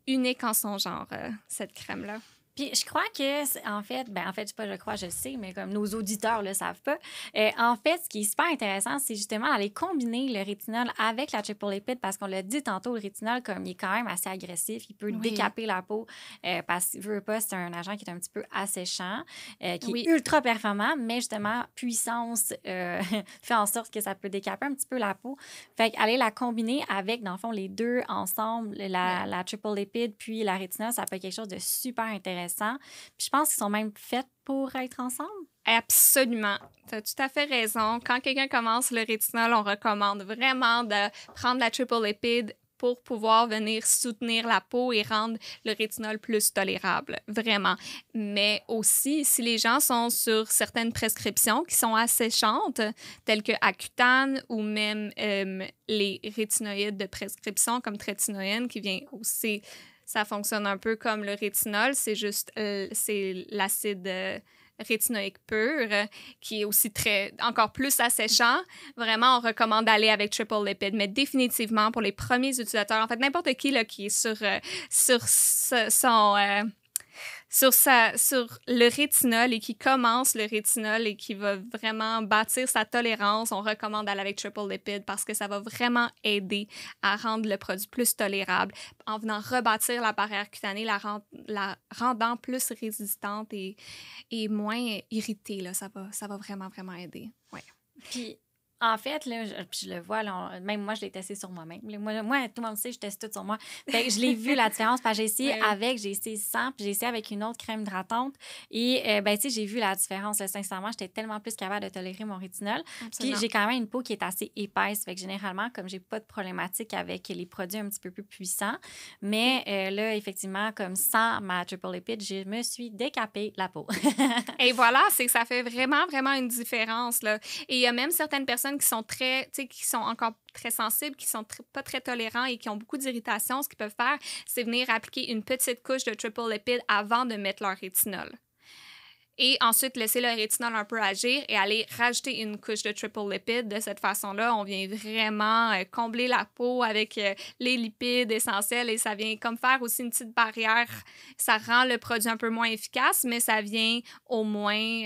unique en son genre, cette crème-là. Puis je crois que, en fait, je crois, je le sais, mais comme nos auditeurs ne le savent pas. En fait, ce qui est super intéressant, c'est justement d'aller combiner le rétinol avec la triple lipid parce qu'on l'a dit tantôt, le rétinol, comme il est quand même assez agressif, il peut décaper la peau parce qu'il veut pas, c'est un agent qui est un petit peu asséchant, qui est ultra performant, mais justement, puissance fait en sorte que ça peut décaper un petit peu la peau. Fait qu'aller la combiner avec, dans le fond, les deux ensemble, la triple lipid puis la rétinol, ça peut être quelque chose de super intéressant. Puis je pense qu'ils sont même faits pour être ensemble. Absolument. Tu as tout à fait raison. Quand quelqu'un commence le rétinol, on recommande vraiment de prendre la triple lipid pour pouvoir venir soutenir la peau et rendre le rétinol plus tolérable, vraiment. Mais aussi, si les gens sont sur certaines prescriptions qui sont asséchantes, telles que Accutane ou même les rétinoïdes de prescription comme trétinoïne qui vient aussi... Ça fonctionne un peu comme le rétinol, c'est juste c'est l'acide rétinoïque pur qui est aussi encore plus asséchant. Vraiment, on recommande d'aller avec triple lipid, mais définitivement pour les premiers utilisateurs, en fait, n'importe qui là, qui est sur le rétinol et qui commence le rétinol et qui va vraiment bâtir sa tolérance, on recommande d'aller avec triple lipid parce que ça va vraiment aider à rendre le produit plus tolérable en venant rebâtir la barrière cutanée, la rendant plus résistante et moins irritée. Là. Ça va vraiment, vraiment aider. Ouais. Puis, En fait, là, puis je le vois, là, même moi, je l'ai testé sur moi-même. Moi, tout le monde sait, je teste tout sur moi. Fait que je l'ai vu, la différence, parce que j'ai essayé j'ai essayé sans, puis j'ai essayé avec une autre crème hydratante. Et, ben, tu sais, j'ai vu la différence. Là, sincèrement, j'étais tellement plus capable de tolérer mon rétinol. Puis j'ai quand même une peau qui est assez épaisse. Fait que généralement, comme j'ai pas de problématique avec les produits un petit peu plus puissants, mais là, effectivement, comme sans ma triple lipide, je me suis décapé la peau. Et voilà, c'est que ça fait vraiment, vraiment une différence, là. Et il y a même certaines personnes qui sont très, tu sais, qui sont encore très sensibles, qui sont pas très tolérants et qui ont beaucoup d'irritation. Ce qu'ils peuvent faire, c'est venir appliquer une petite couche de triple lipide avant de mettre leur rétinol. Et ensuite, laisser le rétinol un peu agir et aller rajouter une couche de triple lipide. De cette façon-là, on vient vraiment combler la peau avec les lipides essentiels et ça vient comme faire aussi une petite barrière. Ça rend le produit un peu moins efficace, mais ça vient au moins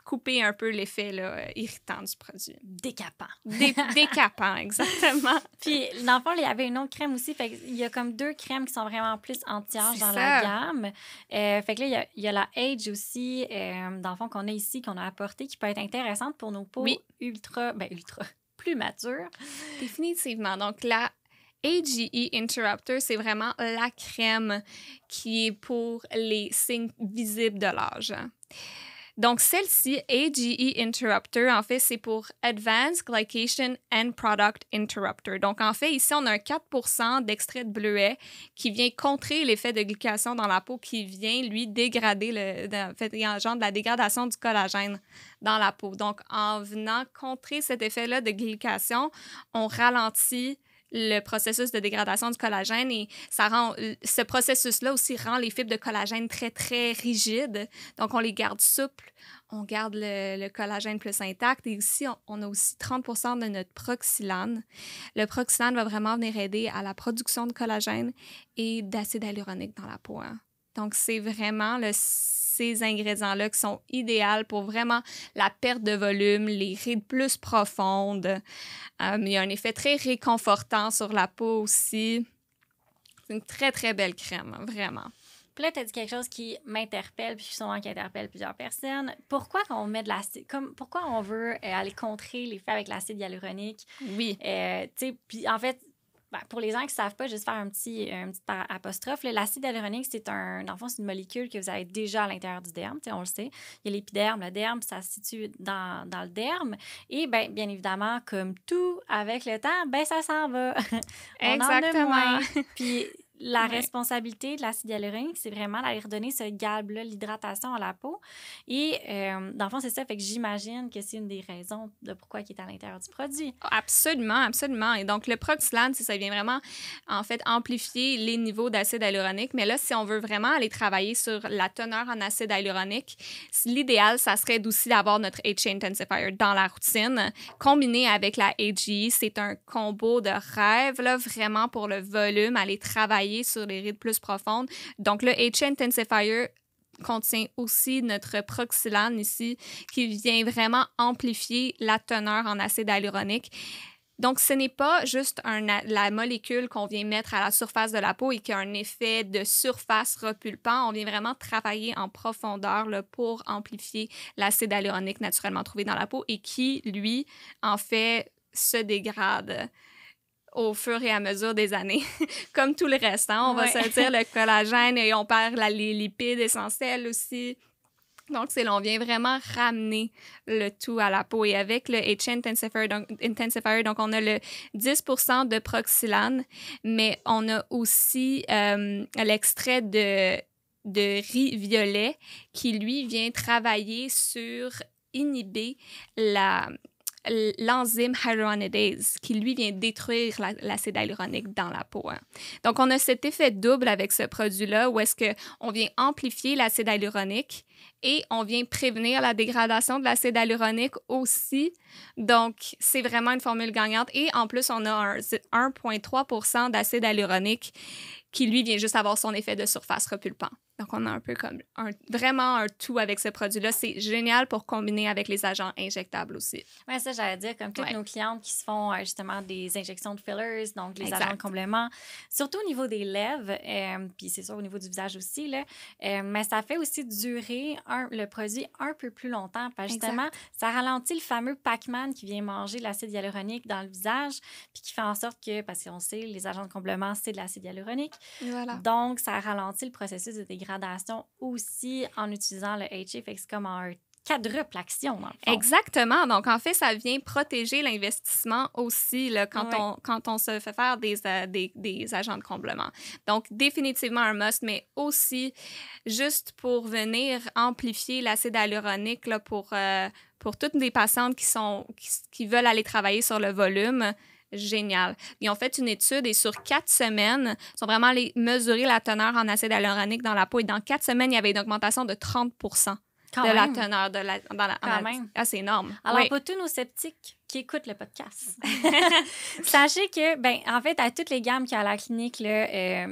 couper un peu l'effet là, irritant du produit. Décapant. Décapant, exactement. Puis, dans le fond, il y avait une autre crème aussi. Fait qu'il y a comme 2 crèmes qui sont vraiment plus anti-âge dans la gamme. Fait que là, il y a la Age aussi, dans le fond, qu'on a ici, qu'on a apportée, qui peut être intéressante pour nos peaux ultra, plus matures. Définitivement. Donc, la AGE Interrupter, c'est vraiment la crème qui est pour les signes visibles de l'âge. Donc, celle-ci, AGE Interrupter, en fait, c'est pour Advanced Glycation and Product Interrupter. Donc, en fait, ici, on a un 4% d'extrait de bleuet qui vient contrer l'effet de glycation dans la peau, qui vient, lui, dégrader, en fait, il engendre de la dégradation du collagène dans la peau. Donc, en venant contrer cet effet-là de glycation, on ralentit le processus de dégradation du collagène et ce processus-là aussi rend les fibres de collagène très, très rigides. Donc, on les garde souples, on garde le collagène plus intact et ici, on a aussi 30% de notre proxylane. Le proxylane va vraiment venir aider à la production de collagène et d'acide hyaluronique dans la peau. Hein. Donc, c'est vraiment ces ingrédients-là qui sont idéaux pour vraiment la perte de volume, les rides plus profondes. Il y a un effet très réconfortant sur la peau aussi. C'est une très, très belle crème, vraiment. Puis là, tu as dit quelque chose qui m'interpelle, puis souvent qui interpelle plusieurs personnes. Pourquoi on met de l'acide... Pourquoi on veut aller contrer l'effet avec l'acide hyaluronique? Oui. Tu sais, puis en fait... pour les gens qui ne savent pas, juste faire un petit apostrophe, l'acide hyaluronique, c'est c'est une molécule que vous avez déjà à l'intérieur du derme, on le sait. Il y a l'épiderme, le derme, ça se situe dans le derme. Et bien évidemment, comme tout avec le temps, ça s'en va. Exactement. On en a moins. Puis la responsabilité de l'acide hyaluronique, c'est vraiment d'aller redonner ce galbe-là, l'hydratation à la peau. Et dans le fond, c'est ça. Fait que j'imagine que c'est une des raisons de pourquoi il est à l'intérieur du produit. Absolument, absolument. Et donc, le proxylane, ça vient vraiment, en fait, amplifier les niveaux d'acide hyaluronique. Mais là, si on veut vraiment aller travailler sur la teneur en acide hyaluronique, l'idéal, ça serait aussi d'avoir notre HA Intensifier dans la routine, combiné avec la AGE. C'est un combo de rêve, là, vraiment pour le volume, aller travailler sur les rides plus profondes. Donc, le HA Intensifier contient aussi notre proxylane ici, qui vient vraiment amplifier la teneur en acide hyaluronique. Donc, ce n'est pas juste la molécule qu'on vient mettre à la surface de la peau et qui a un effet de surface repulpant. On vient vraiment travailler en profondeur là, pour amplifier l'acide hyaluronique naturellement trouvé dans la peau et qui, lui, en fait, se dégrade au fur et à mesure des années, comme tout le reste. Hein? On va se dire le collagène et on perd les lipides essentiels aussi. Donc, on vient vraiment ramener le tout à la peau. Et avec le HA Intensifier, donc on a le 10% de proxylane, mais on a aussi l'extrait de riz violet qui, lui, vient travailler sur inhiber l'enzyme hyaluronidase qui, lui, vient détruire l'acide hyaluronique dans la peau. Hein. Donc, on a cet effet double avec ce produit-là où est-ce qu'on vient amplifier l'acide hyaluronique et on vient prévenir la dégradation de l'acide hyaluronique aussi. Donc, c'est vraiment une formule gagnante. Et en plus, on a 1,3% d'acide hyaluronique qui, lui, vient juste avoir son effet de surface repulpant. Donc, on a un peu comme vraiment un tout avec ce produit-là. C'est génial pour combiner avec les agents injectables aussi. Oui, ça, j'allais dire, comme toutes nos clientes qui se font justement des injections de fillers, donc les agents de complément, surtout au niveau des lèvres, puis c'est sûr au niveau du visage aussi, là, mais ça fait aussi durer garder le produit un peu plus longtemps. Parce que justement, ça ralentit le fameux Pac-Man qui vient manger l'acide hyaluronique dans le visage, puis qui fait en sorte que, parce qu'on sait, les agents de comblement, c'est de l'acide hyaluronique. Voilà. Donc, ça ralentit le processus de dégradation aussi en utilisant le HA. Fait que c'est comme un quadruple action, dans le fond. Exactement. Donc, en fait, ça vient protéger l'investissement aussi là, quand on se fait faire des agents de comblement. Donc, définitivement un must, mais aussi juste pour venir amplifier l'acide hyaluronique là, pour toutes les patientes qui veulent aller travailler sur le volume. Génial. Ils ont fait une étude et sur 4 semaines, ils ont vraiment allés mesurer la teneur en acide hyaluronique dans la peau. Et dans 4 semaines, il y avait une augmentation de 30 la teneur Quand même. Ah, c'est énorme. Alors, pour tous nos sceptiques qui écoutent le podcast, sachez que, en fait, à toutes les gammes qu'il y a à la clinique, là,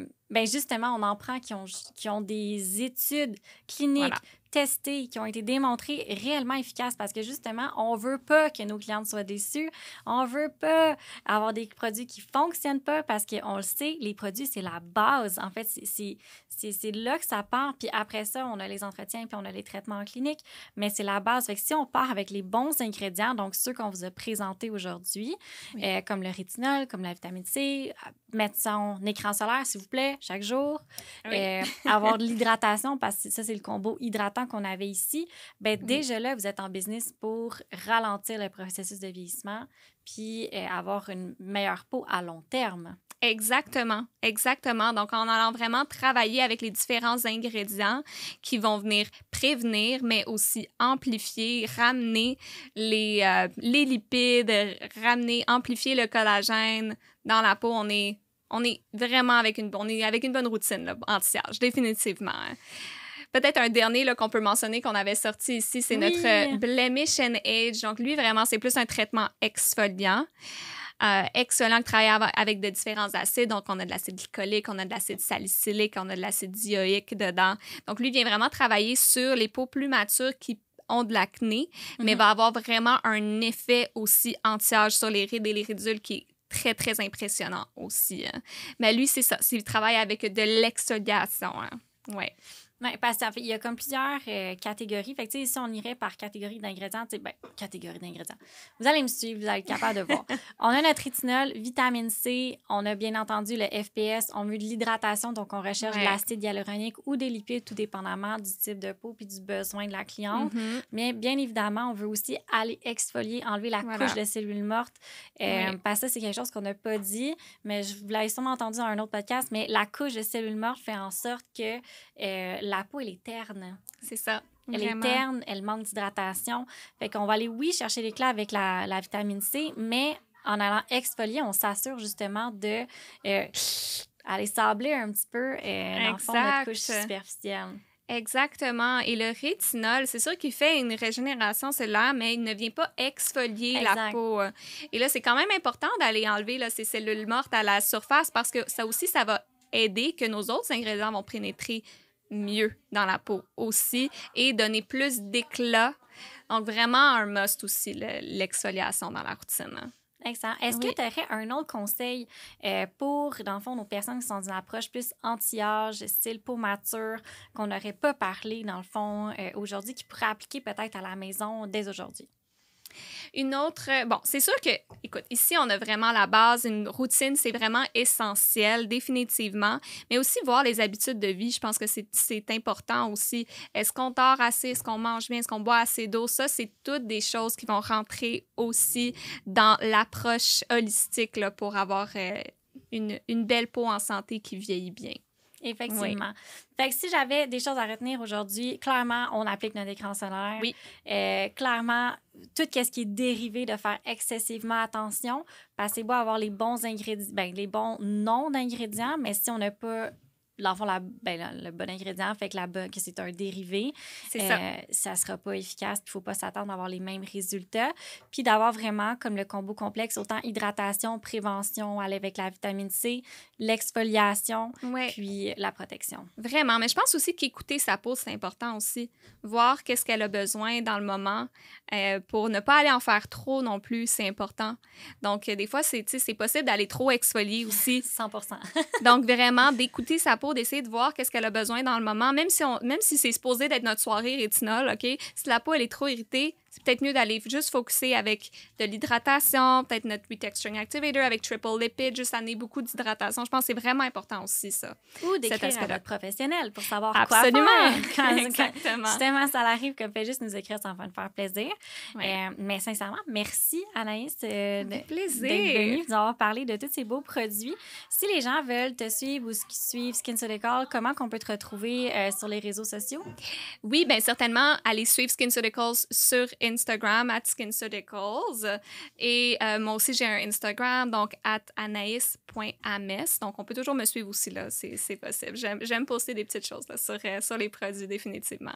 justement, on en prend qui ont des études cliniques testées, qui ont été démontrées réellement efficaces parce que, justement, on veut pas que nos clientes soient déçues. On veut pas avoir des produits qui fonctionnent pas parce qu'on le sait, les produits, c'est la base. En fait, c'est là que ça part. Puis après ça, on a les entretiens puis on a les traitements en clinique. Mais c'est la base. Fait que si on part avec les bons ingrédients, donc ceux qu'on vous a présentés aujourd'hui, comme le rétinol, comme la vitamine C, mettre son écran solaire, s'il vous plaît, chaque jour. Avoir de l'hydratation, parce que ça, c'est le combo hydratant qu'on avait ici. Déjà là, vous êtes en business pour ralentir le processus de vieillissement puis avoir une meilleure peau à long terme. Exactement, exactement. Donc, en allant vraiment travailler avec les différents ingrédients qui vont venir prévenir, mais aussi amplifier, ramener les lipides, amplifier le collagène dans la peau. On est vraiment avec une bonne routine là, anti-âge, définitivement. Peut-être un dernier là, qu'on peut mentionner qu'on avait sorti ici, c'est notre Blemish and Age. Donc, lui, vraiment, c'est plus un traitement exfoliant. Excellent qui travaille avec de différents acides. Donc, on a de l'acide glycolique, on a de l'acide salicylique, on a de l'acide dioïque dedans. Donc, lui vient vraiment travailler sur les peaux plus matures qui ont de l'acné, mais va avoir vraiment un effet aussi anti-âge sur les rides et les ridules qui est très, très impressionnant aussi. Hein. Mais lui, c'est ça. Il travaille avec de l'exfoliation. Hein. Oui. Oui, parce qu'il y a comme plusieurs catégories. Fait que, si on irait par catégorie d'ingrédients, catégorie d'ingrédients. Vous allez me suivre, vous allez être capable de voir. On a notre rétinol, vitamine C, on a bien entendu le FPS, on veut de l'hydratation, donc on recherche de l'acide hyaluronique ou des lipides, tout dépendamment du type de peau puis du besoin de la cliente. Mais bien évidemment, on veut aussi aller exfolier, enlever la couche de cellules mortes. Parce que ça, c'est quelque chose qu'on n'a pas dit, mais vous l'avez sûrement entendu dans un autre podcast, mais la couche de cellules mortes fait en sorte que la peau, elle est terne. C'est ça. Elle est terne, elle manque d'hydratation. Fait qu'on va aller, cher l'éclat avec la vitamine C, mais en allant exfolier, on s'assure justement de aller sabler un petit peu dans le fond notre couche superficielle. Exactement. Et le rétinol, c'est sûr qu'il fait une régénération cellulaire, mais il ne vient pas exfolier la peau. Et là, c'est quand même important d'aller enlever là, ces cellules mortes à la surface parce que ça aussi, ça va aider que nos autres ingrédients vont pénétrer mieux dans la peau aussi et donner plus d'éclat. Donc, vraiment un must aussi, l'exfoliation dans la routine. Excellent. Est-ce que tu aurais un autre conseil pour, dans le fond, nos personnes qui sont dans une approche plus anti-âge, style peau mature, qu'on n'aurait pas parlé, dans le fond, aujourd'hui, qui pourrait appliquer peut-être à la maison dès aujourd'hui? Une autre... Bon, c'est sûr que, écoute, ici, on a vraiment la base. Une routine, c'est vraiment essentiel, définitivement. Mais aussi voir les habitudes de vie, je pense que c'est important aussi. Est-ce qu'on dort assez? Est-ce qu'on mange bien? Est-ce qu'on boit assez d'eau? Ça, c'est toutes des choses qui vont rentrer aussi dans l'approche holistique là, pour avoir une belle peau en santé qui vieillit bien. Effectivement. Fait que si j'avais des choses à retenir aujourd'hui, clairement, on applique notre écran solaire. Oui. Clairement, tout ce qui est dérivé de faire excessivement attention, parce que c'est beau avoir les bons ingrédients, les bons noms d'ingrédients, mais si on n'a pas dans le fond, le bon ingrédient fait que c'est un dérivé. C'est ça. Ça sera pas efficace. Il ne faut pas s'attendre à avoir les mêmes résultats. Puis d'avoir vraiment, comme le combo complexe, autant hydratation, prévention, aller avec la vitamine C, l'exfoliation, puis la protection. Vraiment. Mais je pense aussi qu'écouter sa peau, c'est important aussi. Voir qu'est-ce qu'elle a besoin dans le moment pour ne pas aller en faire trop non plus, c'est important. Donc, des fois, c'est possible d'aller trop exfolier aussi. 100%. Donc, vraiment, d'écouter sa peau peau, d'essayer de voir qu'est-ce qu'elle a besoin dans le moment, même si c'est supposé d'être notre soirée rétinol, OK? Si la peau, elle est trop irritée, c'est peut-être mieux d'aller juste focusser avec de l'hydratation, peut-être notre Retexturing Activator avec Triple Lipid, juste amener beaucoup d'hydratation. Je pense que c'est vraiment important aussi, ça. Ou d'écrire à votre professionnel pour savoir Absolument. quoi faire. Exactement. Justement, ça arrive comme fait juste nous écrire, ça va nous faire plaisir. Ouais. Mais sincèrement, merci Anaïs Avec plaisir. d'être venue nous avoir parlé de tous ces beaux produits. Si les gens veulent te suivre ou suivre SkinCeuticals, comment qu'on peut te retrouver sur les réseaux sociaux? Oui, bien certainement, allez suivre SkinCeuticals sur Instagram, @SkinCeuticals. Et moi aussi, j'ai un Instagram, donc @anaïs.ames. Donc, on peut toujours me suivre aussi, là, c'est possible. J'aime poster des petites choses là, sur les produits, définitivement.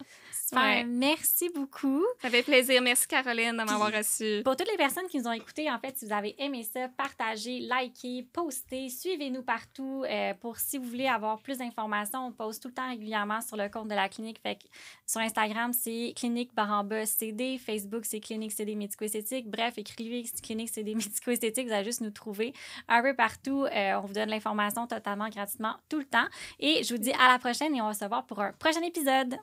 Super, ouais. Merci beaucoup. Ça fait plaisir. Merci, Caroline, de m'avoir reçue. Pour toutes les personnes qui nous ont écoutés, en fait, si vous avez aimé ça, partagez, likez, postez, suivez-nous partout. Pour si vous voulez avoir plus d'informations, on poste tout le temps régulièrement sur le compte de la clinique. Fait que sur Instagram, c'est clinique_CD. Facebook, c'est clinique CD médico-esthétique. Bref, écrivez clinique CD médico-esthétique. Vous allez juste nous trouver un peu partout. On vous donne l'information totalement gratuitement tout le temps. Et je vous dis à la prochaine et on va se voir pour un prochain épisode.